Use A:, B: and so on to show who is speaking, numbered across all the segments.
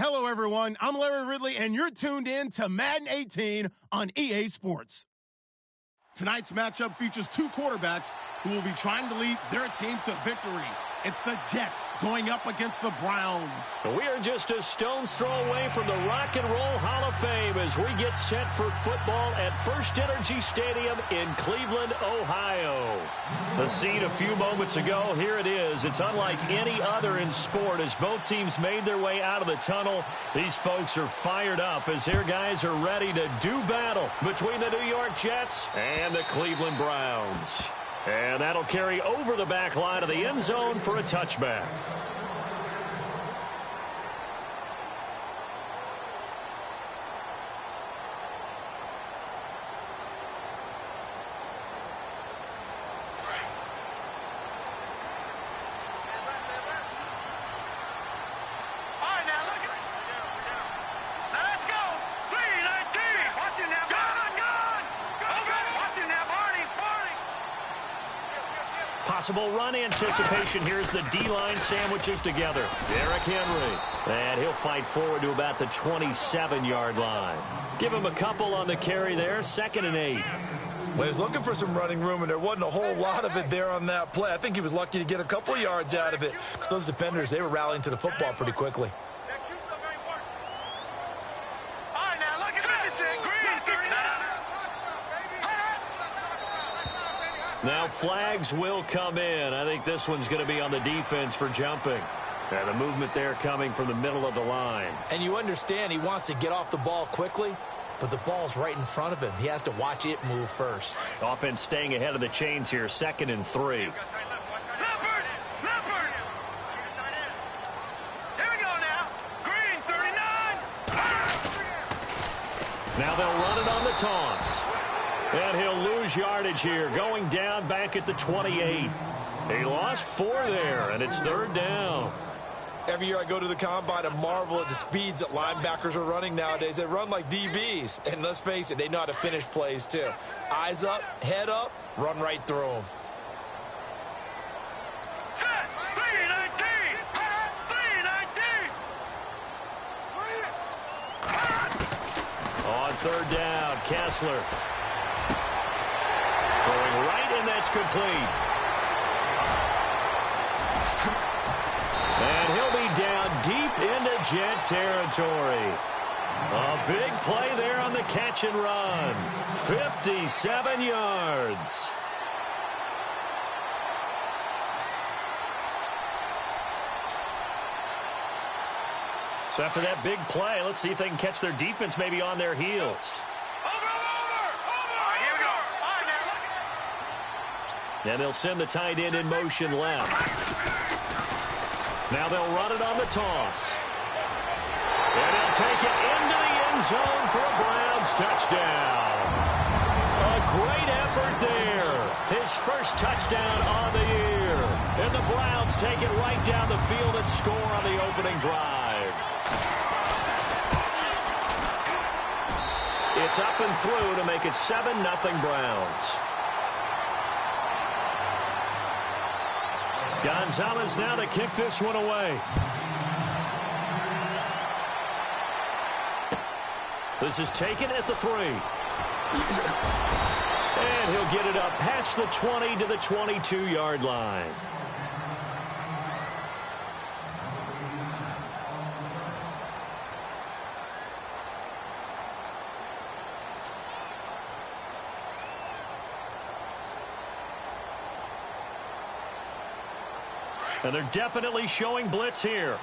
A: Hello, everyone. I'm Larry Ridley, and you're tuned in to Madden 18 on EA Sports. Tonight's matchup features two quarterbacks who will be trying to lead their team to victory. It's the Jets going up against the Browns.
B: We are just a stone's throw away from the Rock and Roll Hall of Fame as we get set for football at First Energy Stadium in Cleveland, Ohio. The scene a few moments ago, here it is. It's unlike any other in sport as both teams made their way out of the tunnel. These folks are fired up as their guys are ready to do battle between the New York Jets and the Cleveland Browns. And that'll carry over the back line of the end zone for a touchback. Possible run anticipation. Here's the D-line sandwiches together. Derrick Henry. And he'll fight forward to about the 27-yard line. Give him a couple on the carry there. 2nd and 8.
C: Well, he was looking for some running room, and there wasn't a whole lot of it there on that play. I think he was lucky to get a couple yards out of it. Because those defenders, they were rallying to the football pretty quickly.
B: Now flags will come in. I think this one's going to be on the defense for jumping. And the movement there coming from the middle of the line.
C: And you understand he wants to get off the ball quickly, but the ball's right in front of him. He has to watch it move first.
B: Offense staying ahead of the chains here. 2nd and 3.
D: Here we go now. Green, 39.
B: Now they'll run it on the toss. And he'll lose yardage here, going down back at the 28. He lost 4 there, and it's 3rd down.
C: Every year I go to the combine and marvel at the speeds that linebackers are running nowadays. They run like DBs. And let's face it, they know how to finish plays too. Eyes up, head up, run right through them.
D: Set, 319. 319.
B: On 3rd down, Kessler. Throwing right, and that's complete. And he'll be down deep into Jet territory. A big play there on the catch and run. 57 yards. So after that big play, let's see if they can catch their defense maybe on their heels. And they'll send the tight end in motion left. Now they'll run it on the toss. And he'll take it into the end zone for a Browns touchdown. A great effort there. His first touchdown on the year. And the Browns take it right down the field and score on the opening drive. It's up and through to make it 7-0 Browns. Gonzalez now to kick this one away. This is taken at the 3. And he'll get it up past the 20 to the 22-yard line. And they're definitely showing blitz here.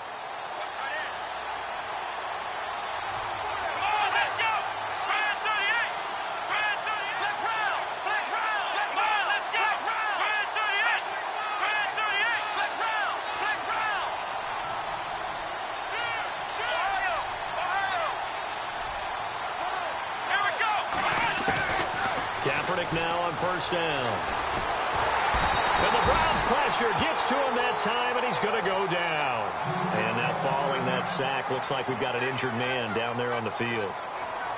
B: Kaepernick now on 1st down. And the Browns pressure gets to him that time, and he's going to go down. And now following that sack, looks like we've got an injured man down there on the field.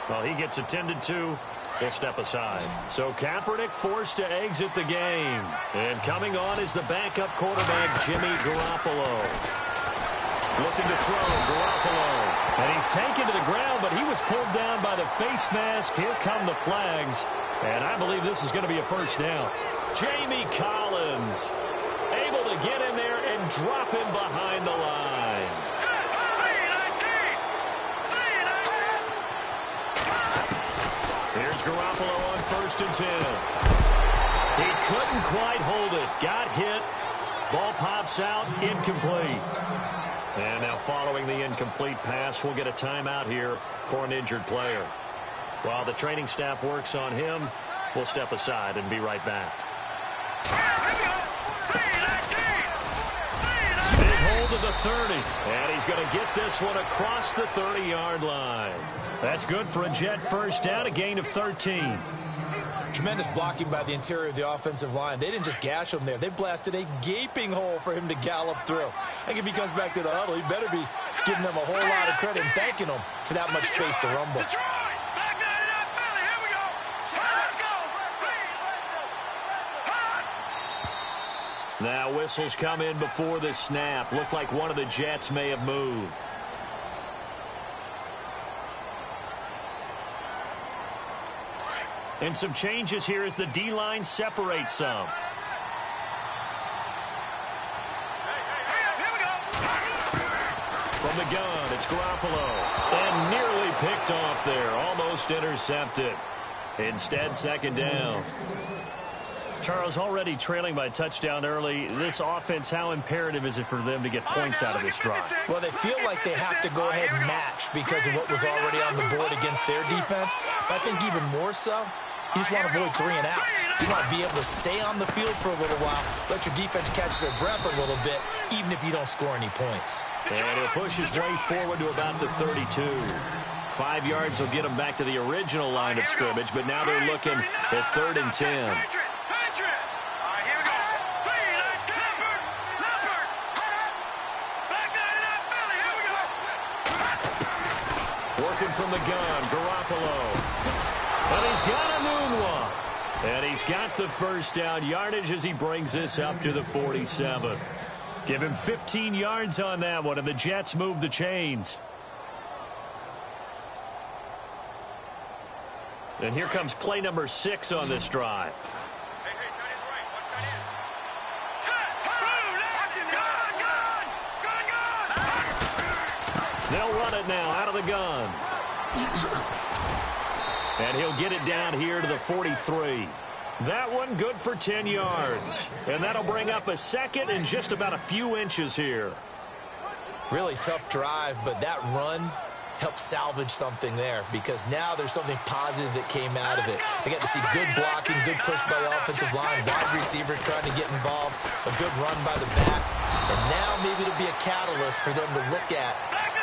B: Well, he gets attended to. He'll step aside. So Kaepernick forced to exit the game. And coming on is the backup quarterback, Jimmy Garoppolo. Looking to throw, Garoppolo. And he's taken to the ground, but he was pulled down by the face mask. Here come the flags. And I believe this is going to be a first down. Jamie Collins able to get in there and drop him behind the line. Here's Garoppolo on 1st and 10. He couldn't quite hold it. Got hit. Ball pops out. Incomplete. And now following the incomplete pass, we'll get a timeout here for an injured player. While the training staff works on him, we'll step aside and be right back. Big hold of the 30. And he's going to get this one across the 30-yard line. That's good for a Jet first down, a gain of 13.
C: Tremendous blocking by the interior of the offensive line. They didn't just gash him there. They blasted a gaping hole for him to gallop through. I think if he comes back to the huddle, he better be giving them a whole lot of credit and thanking them for that much space to rumble.
B: Now whistles come in before the snap. Looked like one of the Jets may have moved. And some changes here as the D-line separates some. From the gun, it's Garoppolo. And nearly picked off there. Almost intercepted. Instead, second down. Charles, already trailing by a touchdown early. This offense, how imperative is it for them to get points out of this drive?
C: Well, they feel like they have to go ahead and match because of what was already on the board against their defense. But I think even more so, you just want to avoid 3 and outs. You want to be able to stay on the field for a little while, let your defense catch their breath a little bit, even if you don't score any points.
B: And he'll push his way forward to about the 32. 5 yards will get him back to the original line of scrimmage, but now they're looking at 3rd and 10. Working from the gun, Garoppolo. And he's got a moonwalk. And he's got the first down yardage as he brings this up to the 47. Give him 15 yards on that one, and the Jets move the chains. And here comes play number 6 on this drive. They'll run it now out of the gun. And he'll get it down here to the 43. That one good for 10 yards. And that'll bring up a second and just about a few inches here.
C: Really tough drive, but that run helped salvage something there because now there's something positive that came out of it. They got to see good blocking, good push by the offensive line, wide receivers trying to get involved, a good run by the back. And now maybe it'll be a catalyst for them to look at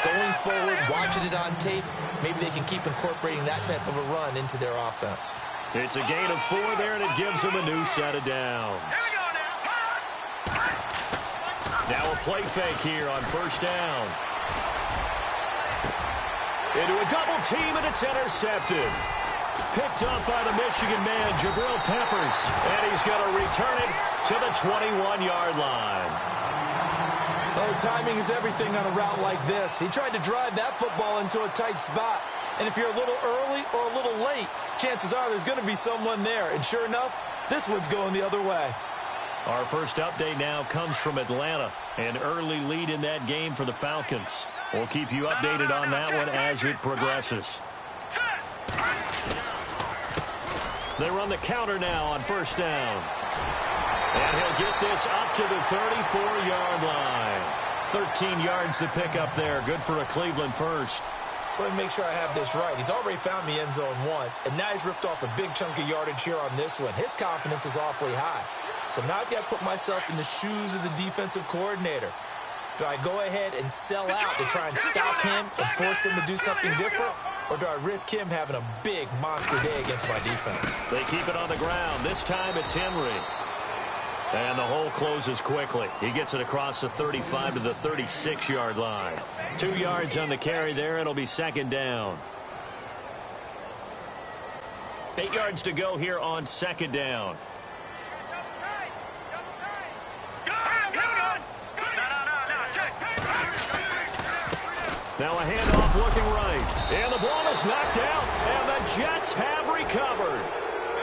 C: going forward, watching it on tape. Maybe they can keep incorporating that type of a run into their offense.
B: It's a gain of 4 there, and it gives them a new set of downs. Now a play fake here on first down. Into a double team, and it's intercepted. Picked up by the Michigan man, Jabril Peppers. And he's going to return it to the 21-yard line.
C: Oh, timing is everything on a route like this. He tried to drive that football into a tight spot. And if you're a little early or a little late, chances are there's going to be someone there. And sure enough, this one's going the other way.
B: Our first update now comes from Atlanta. An early lead in that game for the Falcons. We'll keep you updated on that one as it progresses. They run the counter now on first down. And he'll get this up to the 34-yard line. 13 yards to pick up there. Good for a Cleveland first.
C: So let me make sure I have this right. He's already found the end zone once, and now he's ripped off a big chunk of yardage here on this one. His confidence is awfully high. So now I've got to put myself in the shoes of the defensive coordinator. Do I go ahead and sell out to try and stop him and force him to do something different? Or do I risk him having a big monster day against my defense?
B: They keep it on the ground. This time it's Henry. And the hole closes quickly. He gets it across the 35 to the 36-yard line. 2 yards on the carry there. It'll be second down. 8 yards to go here on second down. Now a handoff looking right. And the ball is knocked out. And the Jets have recovered.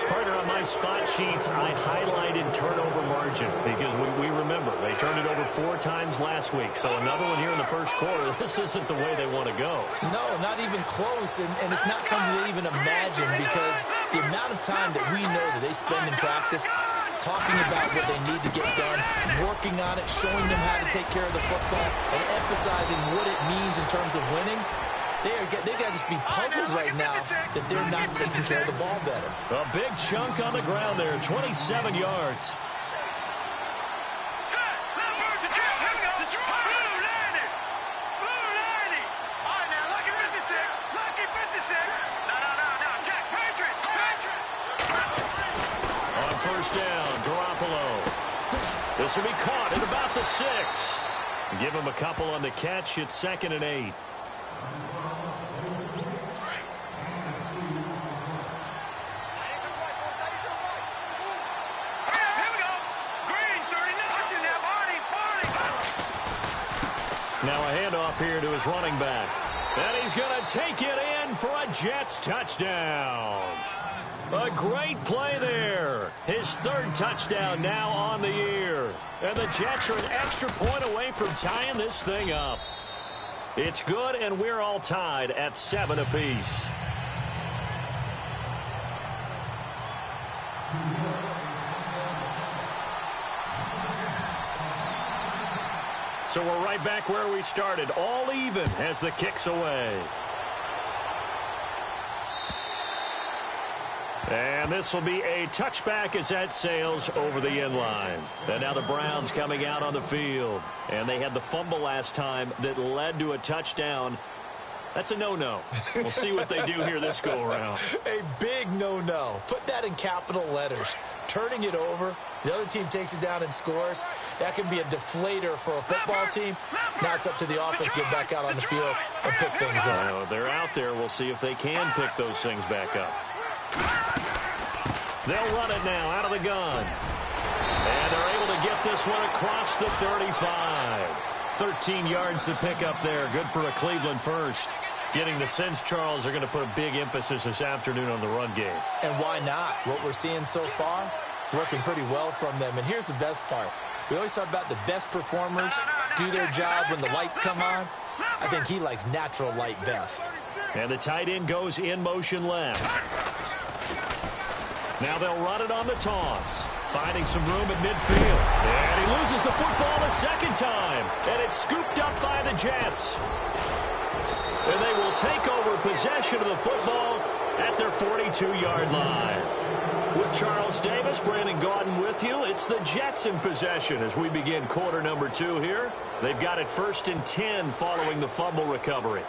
B: Partner, on my spot sheets, I highlighted turnover margin because we remember they turned it over 4 times last week. So another one here in the first quarter. This isn't the way they want to go.
C: No, not even close. And it's not something they even imagine because the amount of time that we know that they spend in practice talking about what they need to get done, working on it, showing them how to take care of the football, and emphasizing what it means in terms of winning. They got to just be puzzled right now that they're not taking care of the ball better.
B: A big chunk on the ground there, 27 yards. On first down, Garoppolo. This will be caught at about the 6. Give him a couple on the catch. It's 2nd and 8. Now a handoff here to his running back. And he's going to take it in for a Jets touchdown. A great play there. His 3rd touchdown now on the year. And the Jets are an extra point away from tying this thing up. It's good, and we're all tied at 7 apiece. So we're right back where we started, all even as the kick's away. And this will be a touchback as that sails over the end line. And now the Browns coming out on the field. And they had the fumble last time that led to a touchdown. That's a no-no. We'll see what they do here this go-around.
C: A big no-no. Put that in capital letters. Turning it over, the other team takes it down and scores. That can be a deflator for a football team. Now it's up to the offense to get back out on the field and pick things up.
B: They're out there. We'll see if they can pick those things back up. They'll run it now out of the gun. And they're able to get this one across the 35. 13 yards to pick up there. Good for a Cleveland first. Getting the sense, Charles, are going to put a big emphasis this afternoon on the run game.
C: And why not? What we're seeing so far, working pretty well from them. And here's the best part. We always talk about the best performers do their job when the lights come on. I think he likes natural light best.
B: And the tight end goes in motion left. Now they'll run it on the toss. Finding some room at midfield. And he loses the football a second time. And it's scooped up by the Jets. And they will take over possession of the football at their 42-yard line. With Charles Davis, Brandon Gaudin with you. It's the Jets in possession as we begin quarter number 2 here. They've got it 1st and 10 following the fumble recovery.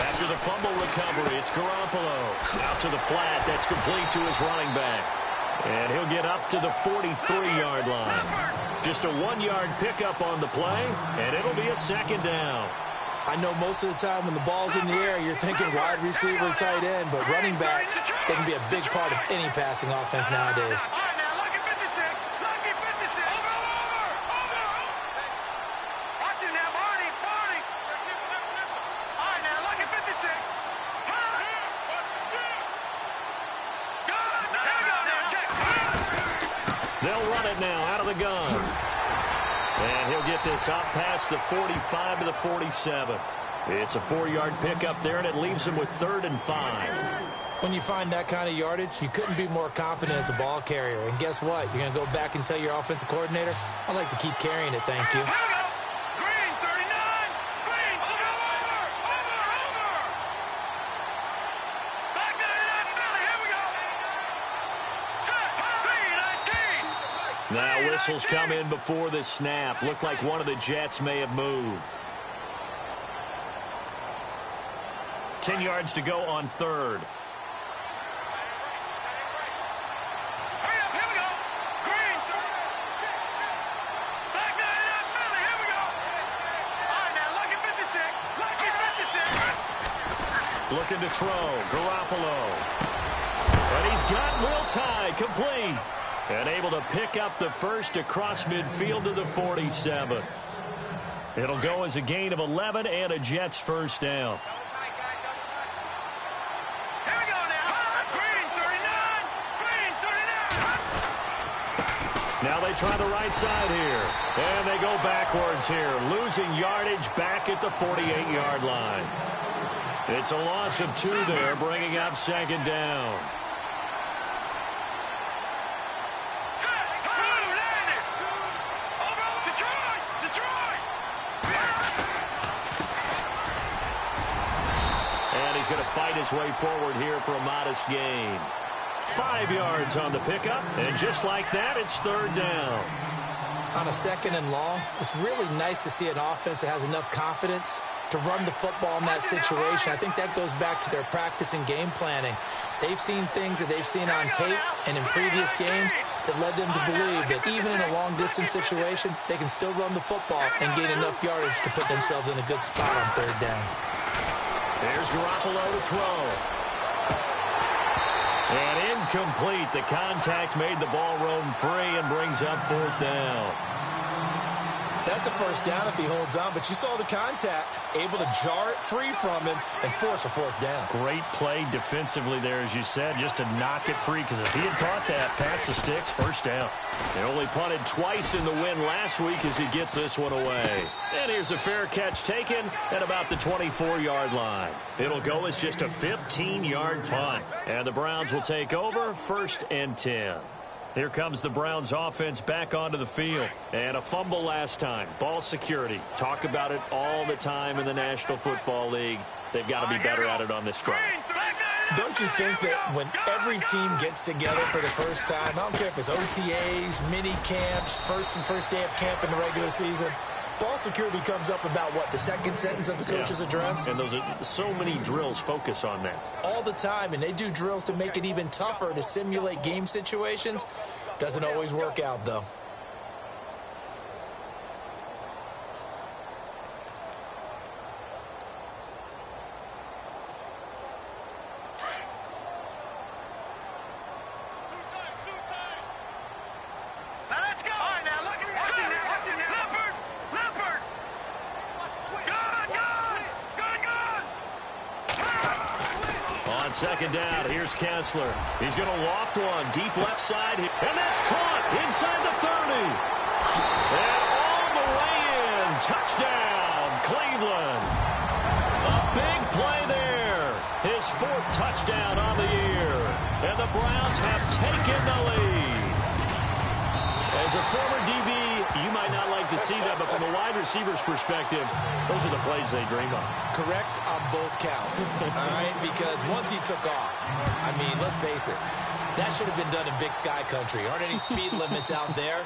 B: After the fumble recovery, it's Garoppolo. Out to the flat. That's complete to his running back. And he'll get up to the 43-yard line. Just a 1-yard pickup on the play, and it'll be a 2nd down.
C: I know most of the time when the ball's in the air, you're thinking wide receiver, tight end, but running backs, they can be a big part of any passing offense nowadays.
B: They'll run it now out of the gun. And he'll get this up past the 45 to the 47. It's a 4-yard pickup there, and it leaves him with 3rd and 5.
C: When you find that kind of yardage, you couldn't be more confident as a ball carrier. And guess what? You're going to go back and tell your offensive coordinator, I'd like to keep carrying it, thank you.
B: Now whistles come in before the snap. Looked like one of the Jets may have moved. 10 yards to go on 3rd. Looking to throw. Garoppolo. And he's got Will Tye complete. And able to pick up the first across midfield to the 47. It'll go as a gain of 11 and a Jets first down.
D: Here we go now. Green 39. Green 39.
B: Now they try the right side here. And they go backwards here. Losing yardage back at the 48-yard line. It's a loss of 2 there, bringing up second down. He's going to fight his way forward here for a modest gain. 5 yards on the pickup, and just like that, it's third down.
C: On a second and long, it's really nice to see an offense that has enough confidence to run the football in that situation. I think that goes back to their practice and game planning. They've seen things that they've seen on tape and in previous games that led them to believe that even in a long-distance situation, they can still run the football and gain enough yardage to put themselves in a good spot on third down.
B: There's Garoppolo to throw. And incomplete. The contact made the ball roam free and brings up fourth down.
C: That's a first down if he holds on, but you saw the contact, able to jar it free from him and force a fourth down.
B: Great play defensively there, as you said, just to knock it free, because if he had caught that, pass the sticks, first down. They only punted twice in the win last week as he gets this one away. And here's a fair catch taken at about the 24-yard line. It'll go as just a 15-yard punt. And the Browns will take over, 1st and 10. Here comes the Browns offense back onto the field. And a fumble last time. Ball security. Talk about it all the time in the National Football League. They've got to be better at it on this drive.
C: Don't you think that when every team gets together for the first time, I don't care if it's OTAs, mini camps, first day of camp in the regular season, ball security comes up about, what, the second sentence of the coach's address?
B: And those are so many drills focus on that.
C: All the time, and they do drills to make it even tougher to simulate game situations. Doesn't always work out, though.
B: Second down, here's Kessler. He's going to loft one deep left side, and that's caught inside the 30. And all the way in, touchdown, Cleveland. A big play there. His 4th touchdown on the year. And the Browns have taken the lead. As a former DB, you might not like to see that, but from a wide receiver's perspective, those are the plays they dream of.
C: Correct on both counts, all right? Because once he took off, I mean, let's face it, that should have been done in Big Sky Country. Aren't any speed limits out there?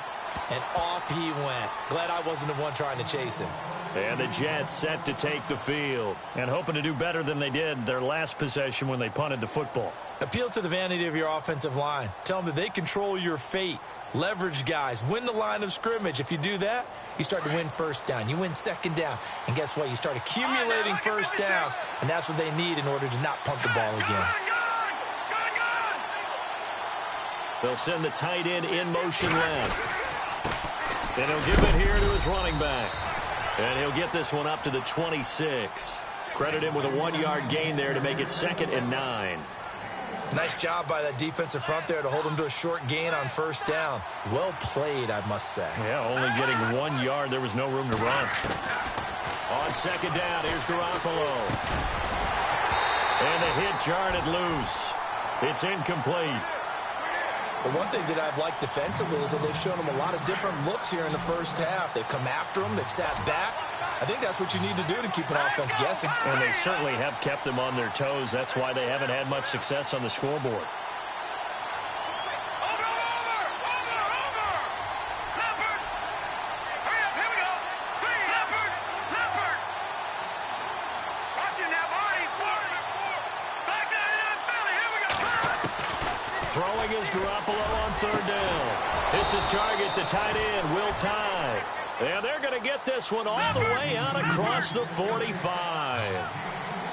C: And off he went. Glad I wasn't the one trying to chase him.
B: And the Jets set to take the field and hoping to do better than they did their last possession when they punted the football.
C: Appeal to the vanity of your offensive line. Tell them that they control your fate. Leverage guys. Win the line of scrimmage. If you do that, you start to win first down. You win second down. And guess what? You start accumulating first downs. And that's what they need in order to not punt the ball again.
B: They'll send the tight end in motion left. And he'll give it here to his running back. And he'll get this one up to the 26. Credit him with a 1-yard gain there to make it 2nd and 9.
C: Nice job by that defensive front there to hold him to a short gain on first down. Well played, I must say.
B: Yeah, only getting 1 yard. There was no room to run. On second down, here's Garoppolo. And the hit jarred it loose. It's incomplete.
C: But one thing that I've liked defensively is that they've shown him a lot of different looks here in the first half. They've come after him. They've sat back. I think that's what you need to do to keep an offense guessing.
B: And they certainly have kept them on their toes. That's why they haven't had much success on the scoreboard. Throwing is Garoppolo on third down. Hits his target, the tight end, Will Tye. And they're going to get this one all the way out across the 45.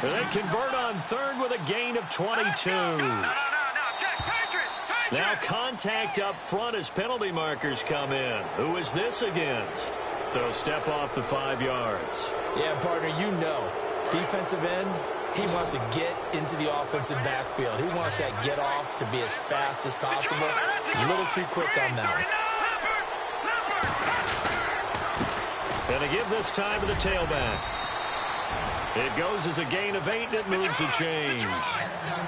B: They convert on third with a gain of 22.
D: No, Jack, Patriot!
B: Now contact up front as penalty markers come in. Who is this against? They'll step off the 5 yards.
C: Yeah, partner, you know. Defensive end, he wants to get into the offensive backfield. He wants that get off to be as fast as possible. A little too quick on that one.
B: And to give this time to the tailback. It goes as a gain of 8. It moves the chains.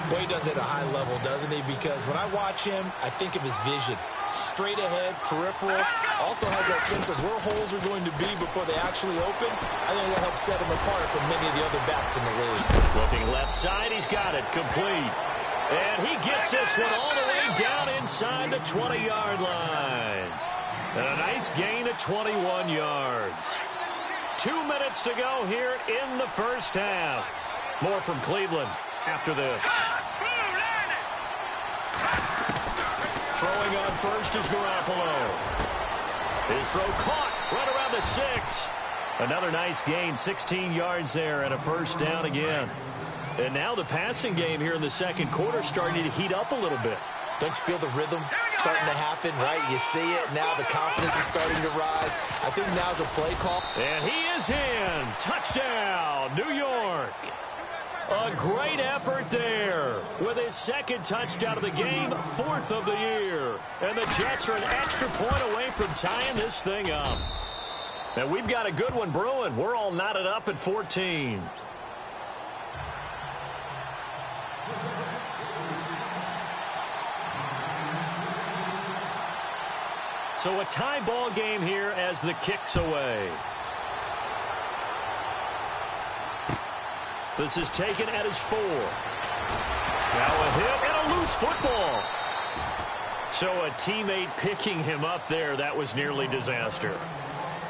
C: Boy, he does it at a high level, doesn't he? Because when I watch him, I think of his vision. Straight ahead, peripheral. Also has that sense of where holes are going to be before they actually open. I think that helps set him apart from many of the other backs in the league.
B: Looking left side, he's got it. Complete. And he gets this one all the way down inside the 20-yard line. And a nice gain of 21 yards. 2 minutes to go here in the first half. More from Cleveland after this. Throwing on first is Garoppolo. His throw caught right around the 6. Another nice gain, 16 yards there, and a first down again. And now the passing game here in the second quarter starting to heat up a little bit.
C: Don't you feel the rhythm starting to happen, right? You see it now. The confidence is starting to rise. I think now's a play call.
B: And he is in. Touchdown, New York. A great effort there with his second touchdown of the game, 4th of the year. And the Jets are an extra point away from tying this thing up. And we've got a good one brewing. We're all knotted up at 14. So a tie ball game here as the kick's away. This is taken at his 4. Now a hit and a loose football. So a teammate picking him up there, that was nearly disaster.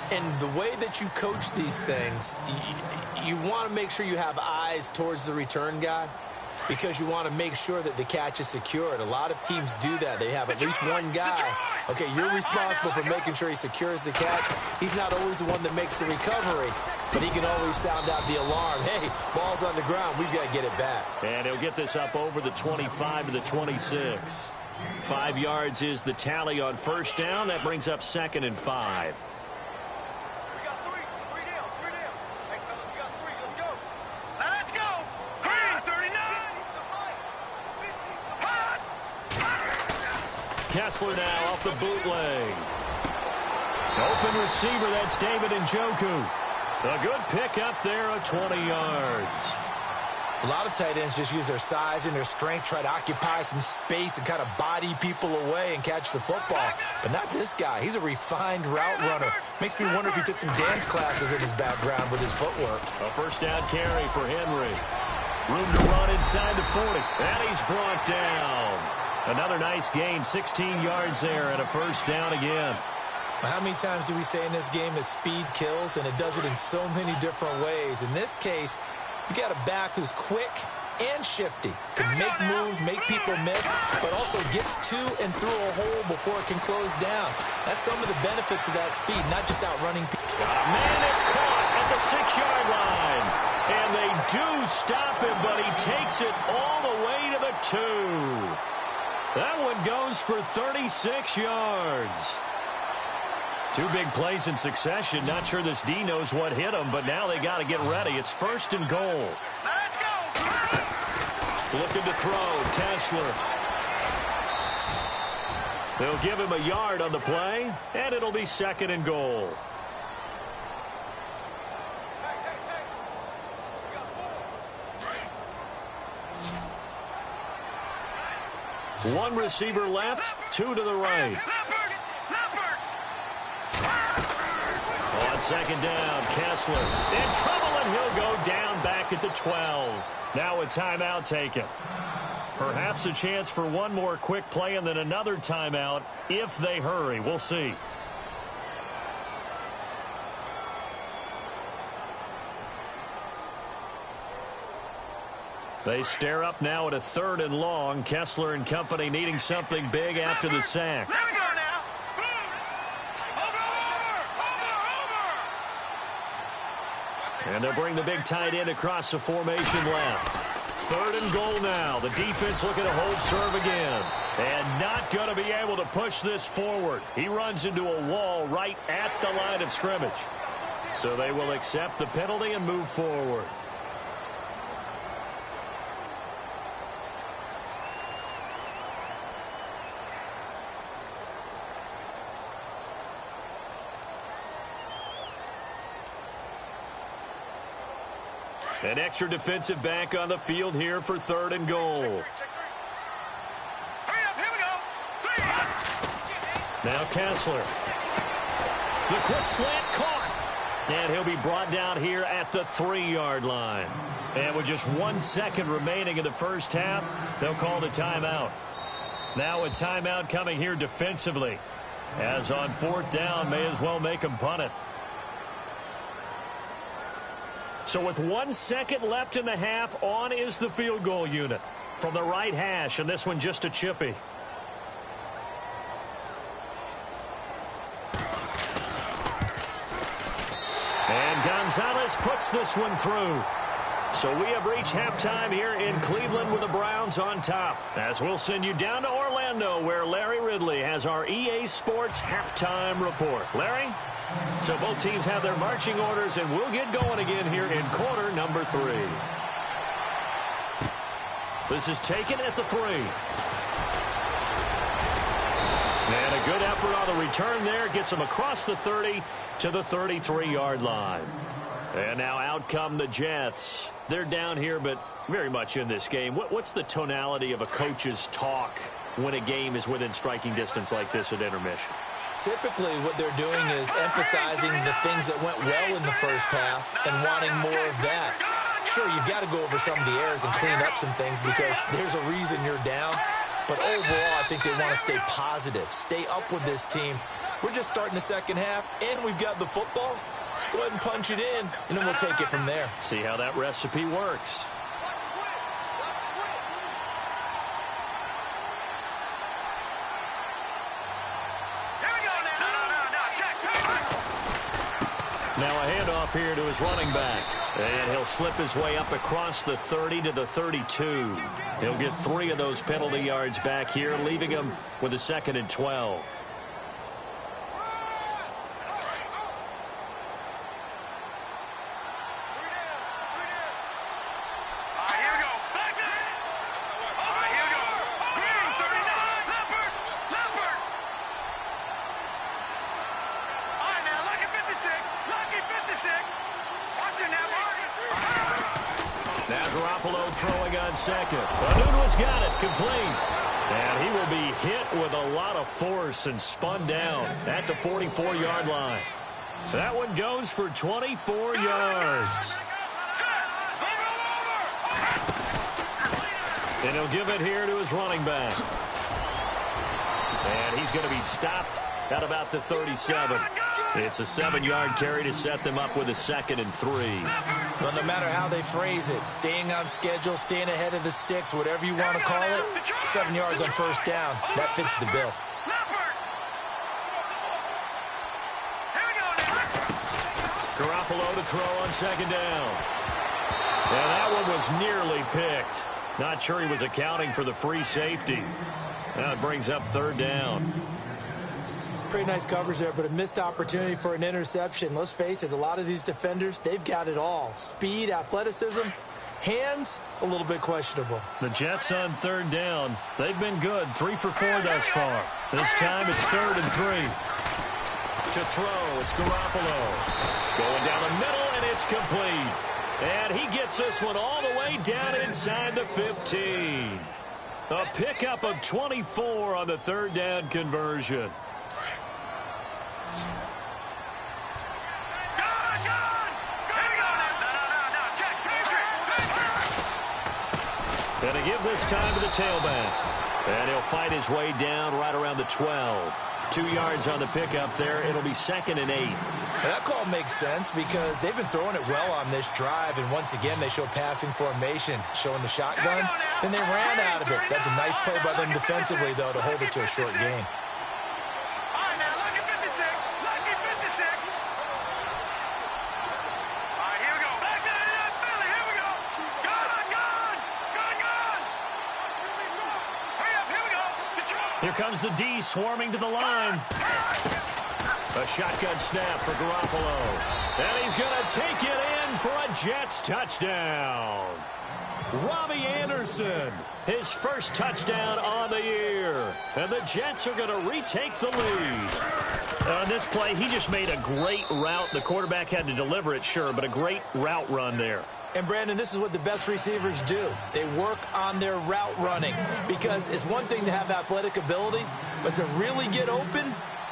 C: And the way that you coach these things, you want to make sure you have eyes towards the return guy because you want to make sure that the catch is secured. A lot of teams do that. They have at least one guy. Okay, you're responsible for making sure he secures the catch. He's not always the one that makes the recovery, but he can always sound out the alarm. Hey, ball's on the ground. We've got to get it back.
B: And he'll get this up over the 25 to the 26. 5 yards is the tally on first down. That brings up 2nd and 5. Kessler now off the bootleg. Open receiver, that's David Njoku. A good pickup there of 20 yards.
C: A lot of tight ends just use their size and their strength, try to occupy some space and kind of body people away and catch the football. But not this guy. He's a refined route runner. Makes me wonder if he took some dance classes in his background with his footwork.
B: A first down carry for Henry. Room to run inside the 40. And he's brought down. Another nice gain, 16 yards there, and a first down again.
C: How many times do we say in this game that speed kills, and it does it in so many different ways? In this case, you got a back who's quick and shifty, can make moves, make people miss, but also gets to and through a hole before it can close down. That's some of the benefits of that speed, not just outrunning people.
B: Got a man that's caught at the 6-yard line. And they do stop him, but he takes it all the way to the 2. That one goes for 36 yards. 2 big plays in succession. Not sure this D knows what hit him, but now they got to get ready. It's 1st and goal.
D: Let's go.
B: Looking to throw, Kessler. They'll give him a yard on the play, and it'll be 2nd and goal. One receiver left, 2 to the right. On 2nd down, Kessler in trouble, and he'll go down back at the 12. Now a timeout taken. Perhaps a chance for one more quick play and then another timeout if they hurry. We'll see. They stare up now at a 3rd and long. Kessler and company needing something big after the sack.
D: There we go now. Over.
B: And they'll bring the big tight end across the formation left. Third and goal now. The defense looking to hold serve again. And not going to be able to push this forward. He runs into a wall right at the line of scrimmage. So they will accept the penalty and move forward. An extra defensive back on the field here for third and goal.
D: Hurry up, here we go.
B: Now Kessler. The quick slant caught. And he'll be brought down here at the 3-yard line. And with just 1 second remaining in the first half, they'll call the timeout. Now a timeout coming here defensively. As on fourth down, may as well make him punt it. So with 1 second left in the half, on is the field goal unit. From the right hash, and this one just a chippy. And Gonzalez puts this one through. So we have reached halftime here in Cleveland with the Browns on top. As we'll send you down to Orlando, where Larry Ridley has our EA Sports halftime report. Larry? So both teams have their marching orders, and we'll get going again here in quarter number 3. This is taken at the 3. And a good effort on the return there. Gets him across the 30 to the 33-yard line. And now out come the Jets. They're down here, but very much in this game. What's the tonality of a coach's talk when a game is within striking distance like this at intermission?
C: Typically, what they're doing is emphasizing the things that went well in the first half and wanting more of that. Sure, you've got to go over some of the errors and clean up some things because there's a reason you're down. But overall, I think they want to stay positive, stay up with this team. We're just starting the second half, and we've got the football. Let's go ahead and punch it in, and then we'll take it from there.
B: See how that recipe works. Now a handoff here to his running back. And he'll slip his way up across the 30 to the 32. He'll get 3 of those penalty yards back here, leaving him with a 2nd and 12. Second. Anuno's got it. Complete. And he will be hit with a lot of force and spun down at the 44-yard line. That one goes for 24 yards. And he'll give it here to his running back. And he's going to be stopped at about the 37. It's a 7-yard carry to set them up with a 2nd and 3.
C: Well, no matter how they phrase it, staying on schedule, staying ahead of the sticks, whatever you want to call it, 7 yards on first down, that fits the bill.
B: Garoppolo to throw on 2nd down. And that one was nearly picked. Not sure he was accounting for the free safety. Now it brings up 3rd down.
C: Pretty nice coverage there, but a missed opportunity for an interception. Let's face it, a lot of these defenders, they've got it all. Speed, athleticism, hands, a little bit questionable.
B: The Jets on 3rd down. They've been good, 3 for 4 thus far. This time it's 3rd and 3. To throw, it's Garoppolo. Going down the middle, and it's complete. And he gets this one all the way down inside the 15. A pickup of 24 on the 3rd down conversion. And a give this time to the tailback. And he'll fight his way down right around the 12. 2 yards on the pickup there. It'll be 2nd and 8.
C: And that call makes sense because they've been throwing it well on this drive. And once again, they show passing formation, showing the shotgun. Then they ran out of it. That's a nice play by them defensively, though, to hold it to a short gain.
B: Here comes the D swarming to the line. A shotgun snap for Garoppolo. And he's going to take it in for a Jets touchdown. Robbie Anderson, his first touchdown on the year. And the Jets are going to retake the lead. On this play, he just made a great route. The quarterback had to deliver it, sure, but a great route run there.
C: And, Brandon, this is what the best receivers do. They work on their route running because it's one thing to have athletic ability, but to really get open,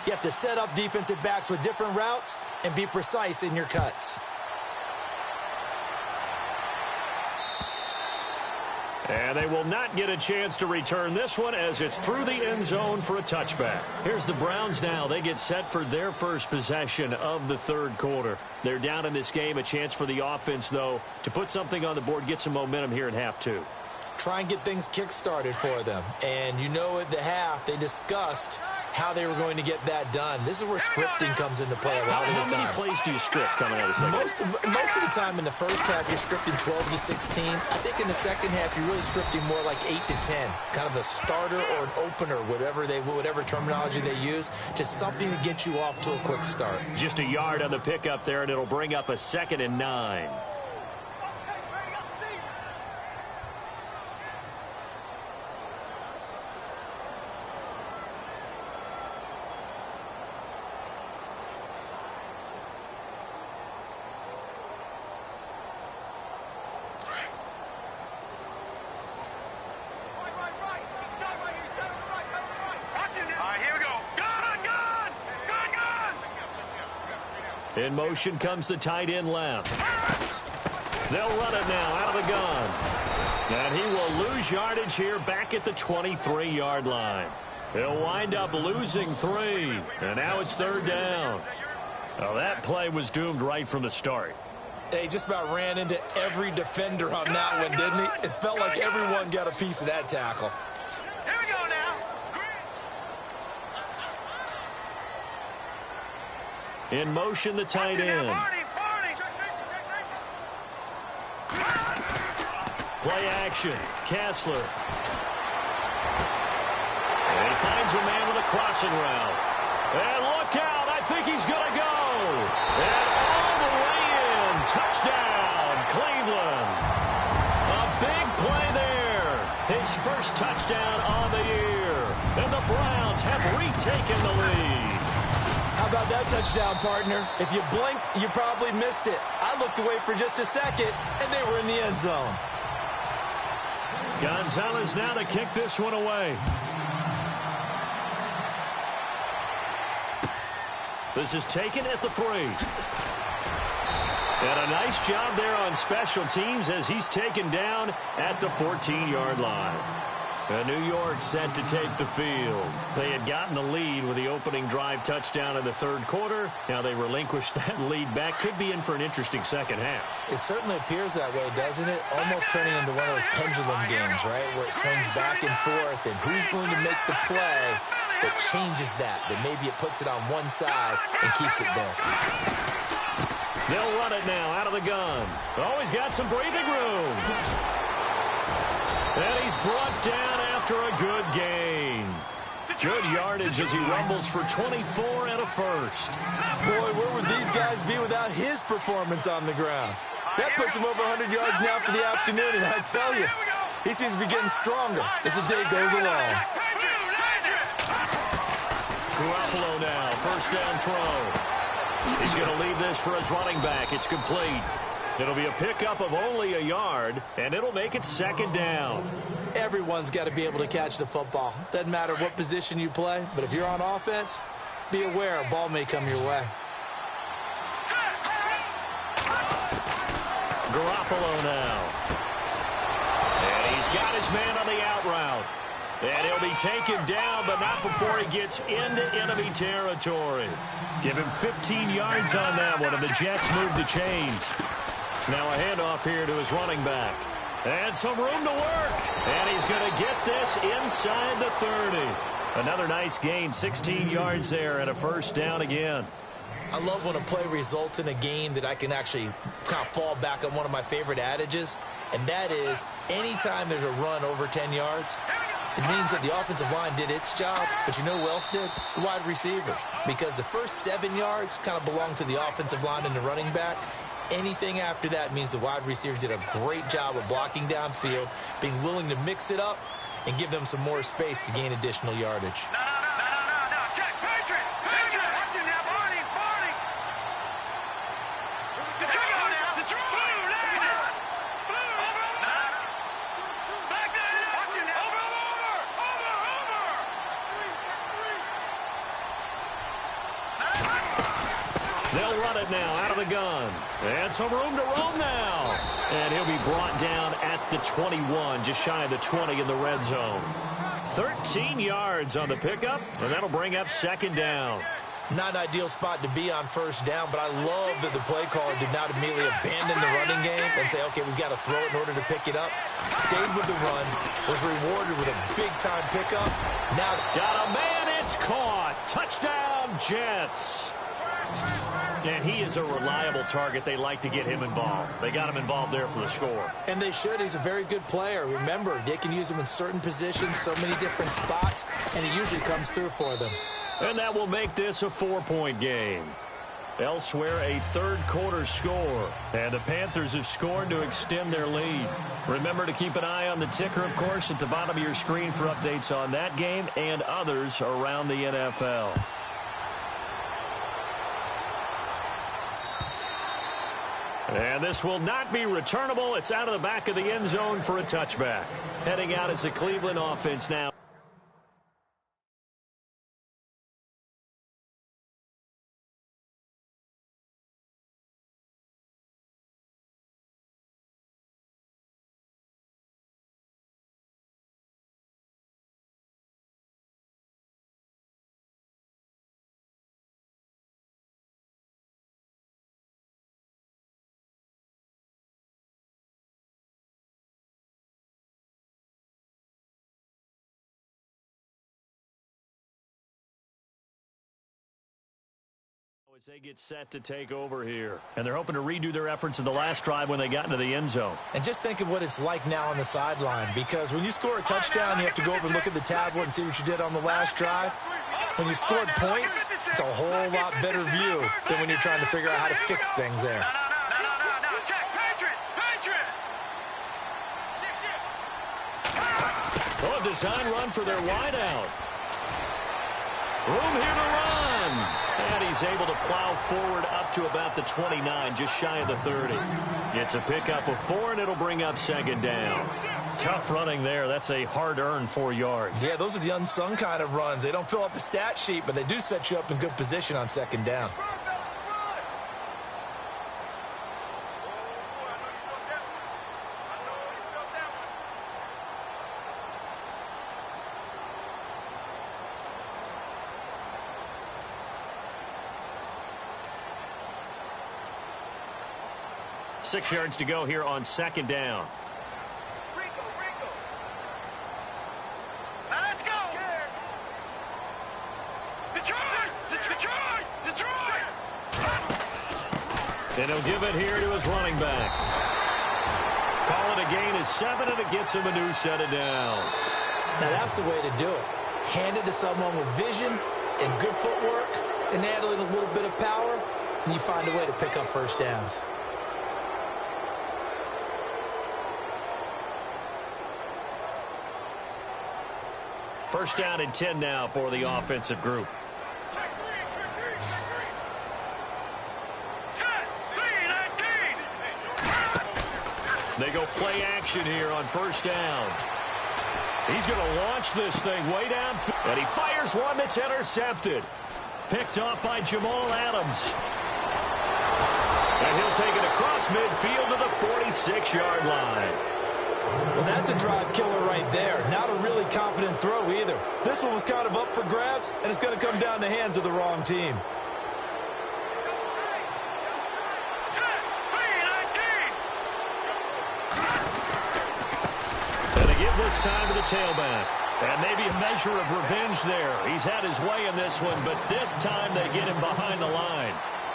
C: you have to set up defensive backs with different routes and be precise in your cuts.
B: And they will not get a chance to return this one as it's through the end zone for a touchback. Here's the Browns now. They get set for their first possession of the third quarter. They're down in this game. A chance for the offense, though, to put something on the board, get some momentum here in half two.
C: Try and get things kick-started for them. And you know at the half, they discussed how they were going to get that done. This is where scripting comes into play a lot of the time.
B: How many plays do you script coming out of the second?
C: Most of the time in the first half, you're scripting 12 to 16. I think in the second half, you're really scripting more like 8 to 10. Kind of a starter or an opener, whatever terminology they use. Just something to get you off to a quick start.
B: Just a yard on the pickup there, and it'll bring up a 2nd and 9. In motion comes the tight end left. They'll run it now out of the gun. And he will lose yardage here back at the 23-yard line. He'll wind up losing 3. And now it's 3rd down. Well, that play was doomed right from the start.
C: They just about ran into every defender on that one, didn't he? It felt like everyone got a piece of that tackle.
D: Here we go now.
B: In motion, the tight end. Play action. Kessler. And he finds a man with a crossing route. And look out. I think he's going to go. And all the way in. Touchdown, Cleveland. A big play there. His first touchdown on the year. And the Browns have retaken the lead.
C: How about that touchdown, partner? If you blinked, you probably missed it. I looked away for just a second, and they were in the end zone.
B: Gonzalez now to kick this one away. This is taken at the 3. And a nice job there on special teams as he's taken down at the 14-yard line. New York set to take the field. They had gotten the lead with the opening drive touchdown in the third quarter. Now they relinquished that lead back. Could be in for an interesting second half.
C: It certainly appears that way, doesn't it? Almost turning into one of those pendulum games, right? Where it swings back and forth, and who's going to make the play that changes that? That maybe it puts it on one side and keeps it there.
B: They'll run it now out of the gun. Oh, he's got some breathing room. And he's brought down after a good gain. Good yardage as he rumbles for 24 and a first.
C: Boy, where would these guys be without his performance on the ground? That puts him over 100 yards now for the afternoon, and I tell you, he seems to be getting stronger as the day goes along.
B: Garoppolo now, first down throw. He's going to leave this for his running back. It's complete. It'll be a pickup of only a yard, and it'll make it 2nd down.
C: Everyone's got to be able to catch the football. Doesn't matter what position you play, but if you're on offense, be aware a ball may come your way.
B: Garoppolo now. And he's got his man on the out route. And he'll be taken down, but not before he gets into enemy territory. Give him 15 yards on that one, and the Jets move the chains. Now a handoff here to his running back. And some room to work. And he's going to get this inside the 30. Another nice gain, 16 yards there, and a first down again.
C: I love when a play results in a game that I can actually kind of fall back on one of my favorite adages, and that is anytime there's a run over 10 yards, It means that the offensive line did its job, but you know who else did? The wide receivers. Because the first 7 yards kind of belong to the offensive line and the running back. Anything after that means the wide receivers did a great job of blocking downfield, being willing to mix it up, and give them some more space to gain additional yardage.
D: No. Check. Patriots. Watch him now. Barney. Detroit now. Blue, landed. Blue. Back there. Watch him now. Over.
B: They'll run it now out of the gun. And some room to roam now. And he'll be brought down at the 21, just shy of the 20 in the red zone. 13 yards on the pickup, and that'll bring up second down.
C: Not an ideal spot to be on first down, but I love that the play caller did not immediately abandon the running game and say, okay, we've got to throw it in order to pick it up. Stayed with the run, was rewarded with a big-time pickup. Now
B: got a man, it's caught. Touchdown, Jets. And he is a reliable target. They like to get him involved. They got him involved there for the score.
C: And they should. He's a very good player. Remember, they can use him in certain positions, so many different spots, and he usually comes through for them.
B: And that will make this a 4-point game. Elsewhere, a third-quarter score. And the Panthers have scored to extend their lead. Remember to keep an eye on the ticker, of course, at the bottom of your screen for updates on that game and others around the NFL. And this will not be returnable. It's out of the back of the end zone for a touchback. Heading out is the Cleveland offense now. As they get set to take over here. And they're hoping to redo their efforts in the last drive when they got into the end zone.
C: And just think of what it's like now on the sideline, because when you score a touchdown, you have to go over and look at the tablet and see what you did on the last drive. When you scored points, it's a whole lot better view than when you're trying to figure out how to fix things there.
D: No. Check. Patriots.
B: Oh, a design run for their wideout. Room here to run. And he's able to plow forward up to about the 29, just shy of the 30. It's a pickup of 4, and it'll bring up second down. Tough running there. That's a hard-earned 4 yards.
C: Yeah, those are the unsung kind of runs. They don't fill up the stat sheet, but they do set you up in good position on second down.
B: Six yards to go here on second down.
D: Rico. Now let's go. Detroit.
B: And he'll give it here to his running back. Call it a gain of 7, and it gets him a new set of downs.
C: Now that's the way to do it. Hand it to someone with vision and good footwork, and add in a little bit of power, and you find a way to pick up first downs.
B: First down and 10 now for the offensive group. They go play action here on first down. He's going to launch this thing way down. And he fires one that's intercepted. Picked off by Jamal Adams. And he'll take it across midfield to the 46-yard line.
C: Well, that's a drive killer right there. Not a really confident throw either. This one was kind of up for grabs, and it's going to come down the hands of the wrong team.
B: And they give this time to the tailback. And maybe a measure of revenge there. He's had his way in this one, but this time they get him behind the line.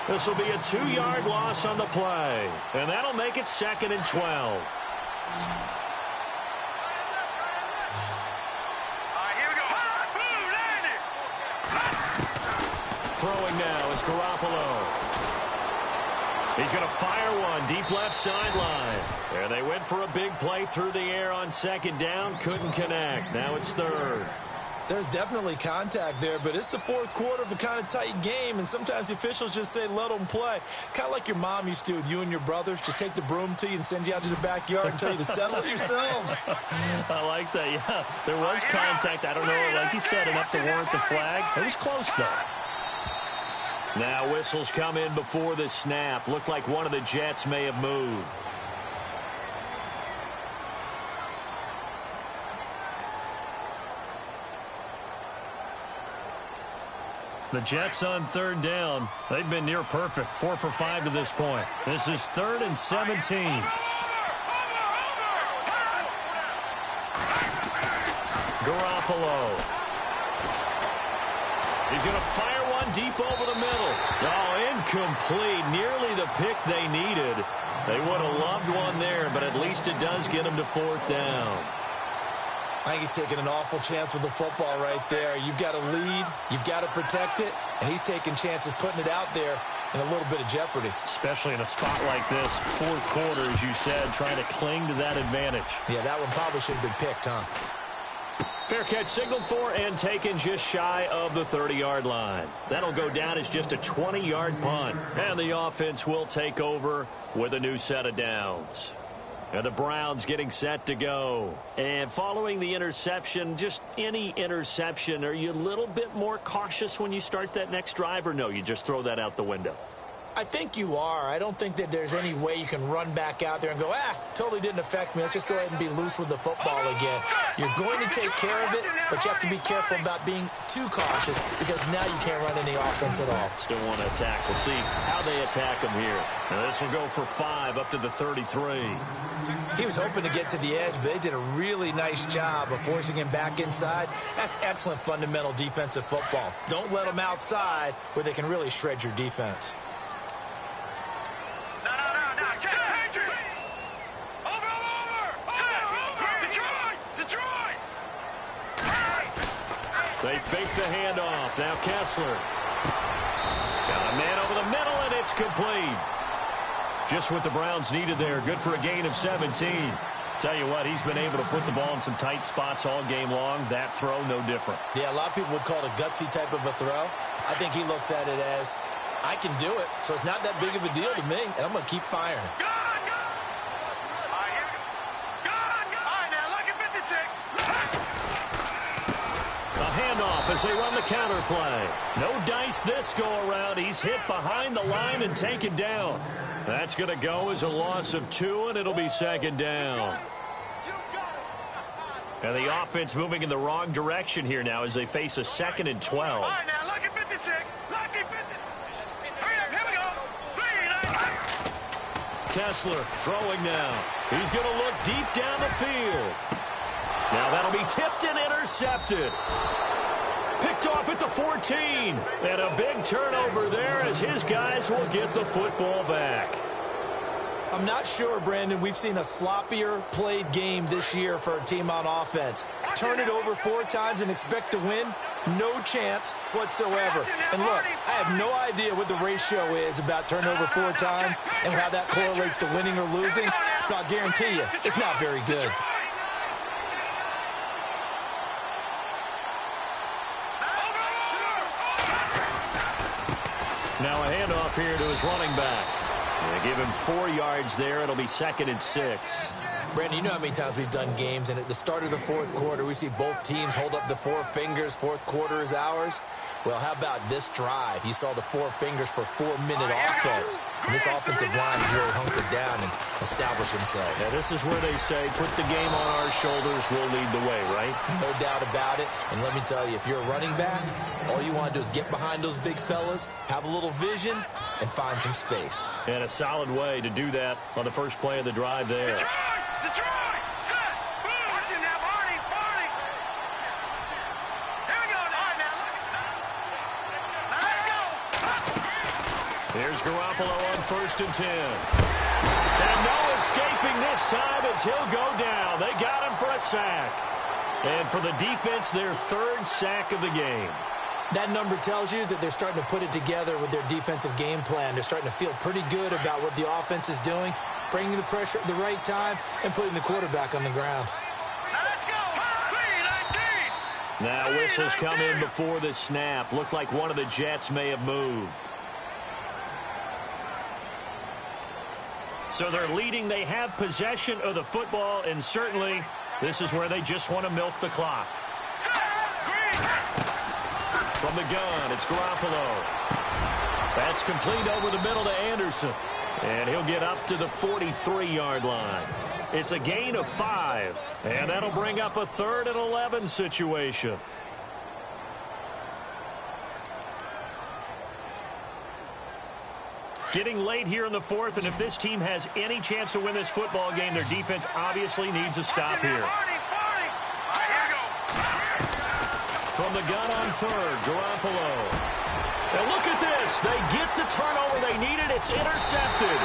B: This will be a 2-yard loss on the play. And that'll make it second and 12. Throwing now is Garoppolo. He's going to fire one deep left sideline. And they went for a big play through the air on second down. Couldn't connect. Now it's third.
C: There's definitely contact there, but it's the fourth quarter of a kind of tight game, and sometimes the officials just say, let them play. Kind of like your mom used to with you and your brothers. Just take the broom to you and send you out to the backyard and tell you to settle it yourselves.
B: I like that, yeah. There was contact. I don't know, like you said, enough to warrant the flag. It was close, though. Now whistles come in before the snap. Looked like one of the Jets may have moved. The Jets on third down. They've been near perfect. 4 for 5 to this point. This is 3rd and 17. Garoppolo. He's going to fire one deep over the middle. Oh, incomplete. Nearly the pick they needed. They would have loved one there, but at least it does get them to 4th down.
C: I think he's taking an awful chance with the football right there. You've got to lead. You've got to protect it. And he's taking chances putting it out there in a little bit of jeopardy.
B: Especially in a spot like this, 4th quarter, as you said, trying to cling to that advantage.
C: Yeah, that one probably should have been picked, huh?
B: Fair catch signaled for and taken just shy of the 30-yard line. That'll go down as just a 20-yard punt. And the offense will take over with a new set of downs. And the Browns getting set to go. And following the interception, just any interception, are you a little bit more cautious when you start that next drive, or no, you just throw that out the window?
C: I think you are. I don't think that there's any way you can run back out there and go, totally didn't affect me. Let's just go ahead and be loose with the football again. You're going to take care of it, but you have to be careful about being too cautious because now you can't run any offense at all.
B: Still want to attack. We'll see how they attack him here. And this will go for 5 up to the 33.
C: He was hoping to get to the edge, but they did a really nice job of forcing him back inside. That's excellent fundamental defensive football. Don't let them outside where they can really shred your defense.
B: They fake the handoff. Now Kessler. Got a man over the middle, and it's complete. Just what the Browns needed there. Good for a gain of 17. Tell you what, he's been able to put the ball in some tight spots all game long. That throw, no different.
C: Yeah, a lot of people would call it a gutsy type of a throw. I think he looks at it as, I can do it, so it's not that big of a deal to me, and I'm going to keep firing.
B: Handoff as they run the counter play. No dice this go-around. He's hit behind the line and taken down. That's going to go as a loss of 2, and it'll be 2nd down. And the offense moving in the wrong direction here now as they face a 2nd and 12.
D: All right, now, lucky 56. Lucky 56. Hurry up, here we go.
B: Kessler throwing now. He's going to look deep down the field. Now that'll be tipped and intercepted. Picked off at the 14. And a big turnover there as his guys will get the football back.
C: I'm not sure, Brandon, we've seen a sloppier played game this year for a team on offense. Turn it over 4 times and expect to win? No chance whatsoever. And look, I have no idea what the ratio is about turnover 4 times and how that correlates to winning or losing, but I'll guarantee you, it's not very good.
B: Now a handoff here to his running back. They give him 4 yards there. It'll be 2nd and 6.
C: Brandon, you know how many times we've done games, and at the start of the 4th quarter, we see both teams hold up the 4 fingers. 4th quarter is ours. Well, how about this drive? You saw the 4 fingers for 4-minute offense. And this offensive line is really hunkered down and established themselves.
B: Yeah, this is where they say, put the game on our shoulders, we'll lead the way, right?
C: No doubt about it. And let me tell you, if you're a running back, all you want to do is get behind those big fellas, have a little vision, and find some space.
B: And a solid way to do that on the first play of the drive there.
D: Detroit! Set! Watch him now, Barney! Barney! Here we go now. All right, now, let's go!
B: Here's Garoppolo on 1st and 10. And no escaping this time as he'll go down. They got him for a sack. And for the defense, their 3rd sack of the game.
C: That number tells you that they're starting to put it together with their defensive game plan. They're starting to feel pretty good about what the offense is doing, bringing the pressure at the right time, and putting the quarterback on the ground.
D: Let's go. 3-19.
B: Now whistles come in before the snap. Looked like one of the Jets may have moved. So they're leading. They have possession of the football, and certainly this is where they just want to milk the clock. From the gun, it's Garoppolo. That's complete over the middle to Anderson. And he'll get up to the 43-yard line. It's a gain of 5. And that'll bring up a 3rd and 11 situation. Getting late here in the 4th, and if this team has any chance to win this football game, their defense obviously needs a stop here. From the gun on 3rd, Garoppolo. And look at this. They get the turnover they needed. It's intercepted.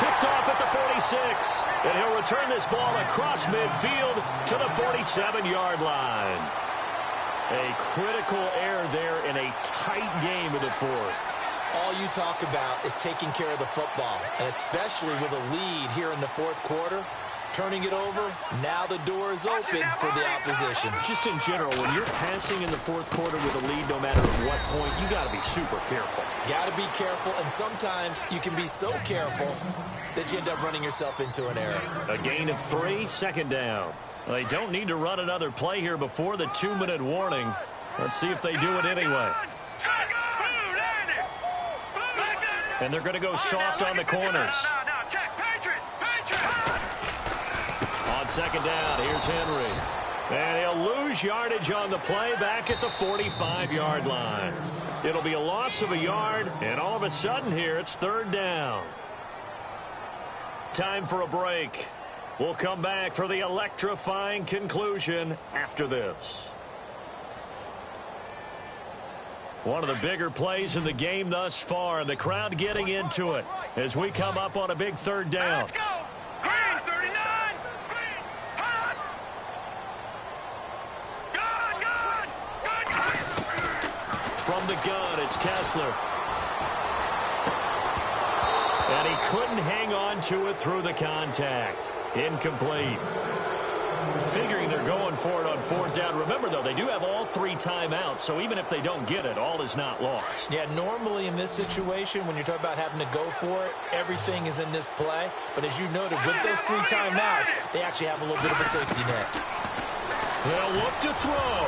B: Picked off at the 46. And he'll return this ball across midfield to the 47-yard line. A critical error there in a tight game in the 4th.
C: All you talk about is taking care of the football, and especially with a lead here in the 4th quarter. Turning it over, now the door is open for the opposition.
B: Just in general, when you're passing in the 4th quarter with a lead, no matter at what point, you got to be super careful.
C: Got to be careful, and sometimes you can be so careful that you end up running yourself into an error.
B: A gain of 3, 2nd down. They don't need to run another play here before the 2-minute warning. Let's see if they do it anyway. And they're going to go soft on the corners. On 2nd down, here's Henry. And he'll lose yardage on the play back at the 45-yard line. It'll be a loss of a yard, and all of a sudden here, it's 3rd down. Time for a break. We'll come back for the electrifying conclusion after this. One of the bigger plays in the game thus far, and the crowd getting into it as we come up on a big 3rd down.
D: Let's go. Green, 39. Green, hot. Gun.
B: From the gun, it's Kessler. And he couldn't hang on to it through the contact. Incomplete. Figuring they're going for it on 4th down. Remember, though, they do have all 3 timeouts, so even if they don't get it, all is not lost.
C: Yeah, normally in this situation, when you're talking about having to go for it, everything is in this play. But as you noted, with those 3 timeouts, they actually have a little bit of a safety net.
B: They'll look to throw.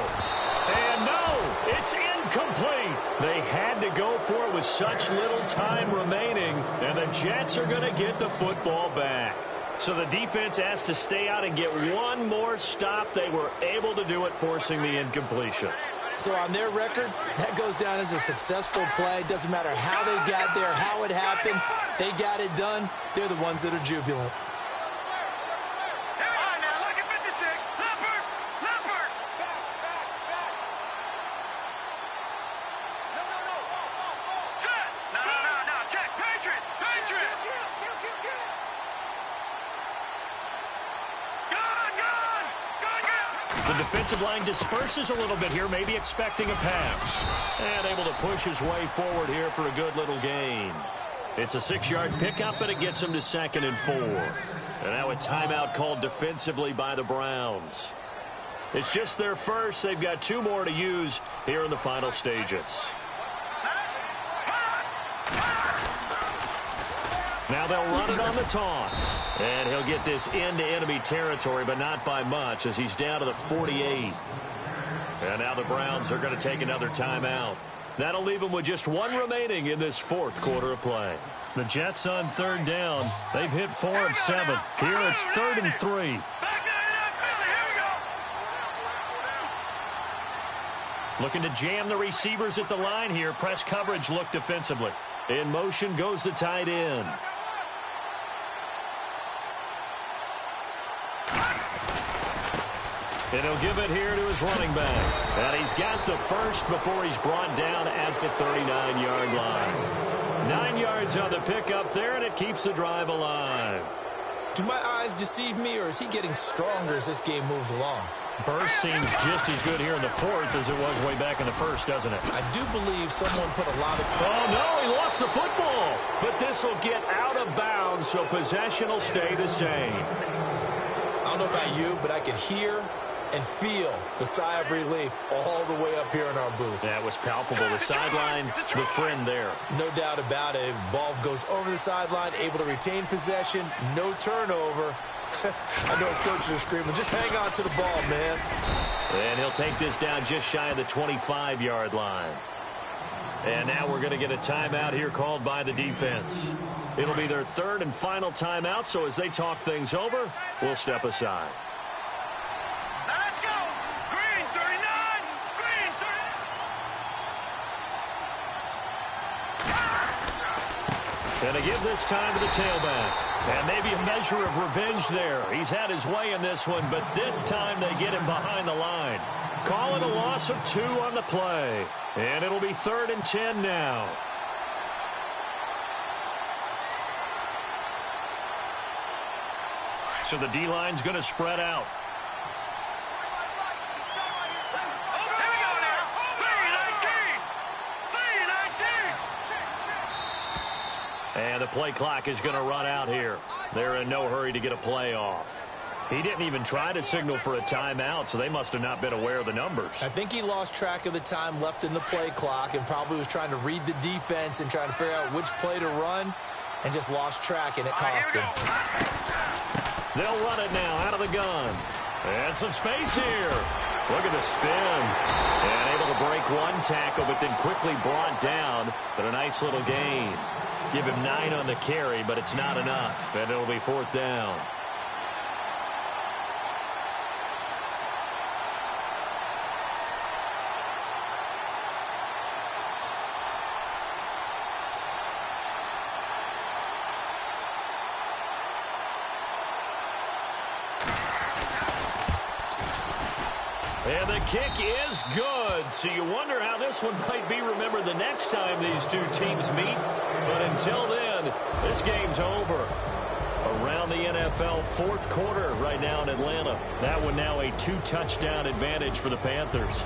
B: And no, it's incomplete. They had to go for it with such little time remaining, and the Jets are going to get the football back. So the defense has to stay out and get one more stop. They were able to do it, forcing the incompletion.
C: So on their record, that goes down as a successful play. Doesn't matter how they got there, how it happened. They got it done. They're the ones that are jubilant.
B: The defensive line disperses a little bit here, maybe expecting a pass. And able to push his way forward here for a good little gain. It's a 6-yard pickup, and it gets him to 2nd and 4. And now a timeout called defensively by the Browns. It's just their first. They've got 2 more to use here in the final stages. Now they'll run it on the toss. And he'll get this into enemy territory, but not by much, as he's down to the 48. And now the Browns are going to take another timeout. That'll leave them with just 1 remaining in this 4th quarter of play. The Jets on 3rd down. They've hit 4 of 7. Here it's 3rd and 3. Looking to jam the receivers at the line here. Press coverage look defensively. In motion goes the tight end. And he'll give it here to his running back. And he's got the first before he's brought down at the 39-yard line. 9 yards on the pickup there, and it keeps the drive alive.
C: Do my eyes deceive me, or is he getting stronger as this game moves along?
B: Burst seems just as good here in the fourth as it was way back in the first, doesn't it?
C: I do believe someone put a lot of...
B: Oh, no, he lost the football. But this will get out of bounds, so possession will stay the same.
C: I don't know about you, but I could hear and feel the sigh of relief all the way up here in our booth.
B: That was palpable. The sideline, the friend there.
C: No doubt about it. Ball goes over the sideline, able to retain possession, no turnover. I know his coaches are screaming, just hang on to the ball, man.
B: And he'll take this down just shy of the 25-yard line. And now we're going to get a timeout here called by the defense. It'll be their third and final timeout, so as they talk things over, we'll step aside.
D: Now let's go. Green 39. Green 39.
B: And to give this time to the tailback. And maybe a measure of revenge there. He's had his way in this one, but this time they get him behind the line. Call it a loss of 2 on the play. And it'll be 3rd and 10 now. So the D-line's going to spread out. And the play clock is going to run out here. They're in no hurry to get a play off. He didn't even try to signal for a timeout, so they must have not been aware of the numbers.
C: I think he lost track of the time left in the play clock and probably was trying to read the defense and trying to figure out which play to run and just lost track, and it cost him.
B: They'll run it now out of the gun. And some space here. Look at the spin. And able to break one tackle, but then quickly brought down. But a nice little gain. Give him 9 on the carry, but it's not enough. And it'll be 4th down. And the kick is good. So you wonder how this one might be remembered the next time these two teams meet. But until then, this game's over. Around the NFL, 4th quarter right now in Atlanta. That one now a 2-touchdown advantage for the Panthers.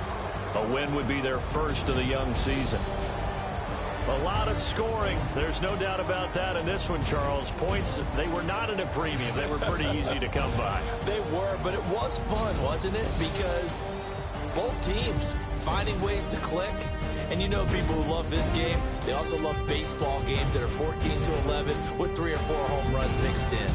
B: A win would be their first of the young season. A lot of scoring. There's no doubt about that in this one, Charles. Points, they were not in a premium. They were pretty easy to come by.
C: They were, but it was fun, wasn't it? Because both teams finding ways to click. And you know people who love this game, they also love baseball games that are 14-11 with 3 or 4 home runs mixed in.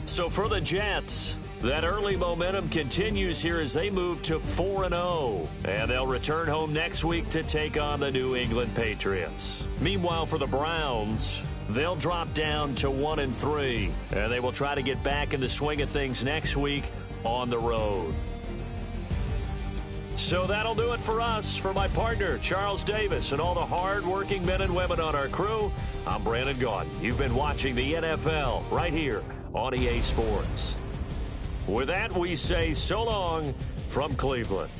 B: So for the Jets, that early momentum continues here as they move to 4-0. And they'll return home next week to take on the New England Patriots. Meanwhile, for the Browns, they'll drop down to 1-3. And they will try to get back in the swing of things next week on the road. So that'll do it for us. For my partner, Charles Davis, and all the hard-working men and women on our crew, I'm Brandon Gaudin. You've been watching the NFL right here on EA Sports. With that, we say so long from Cleveland.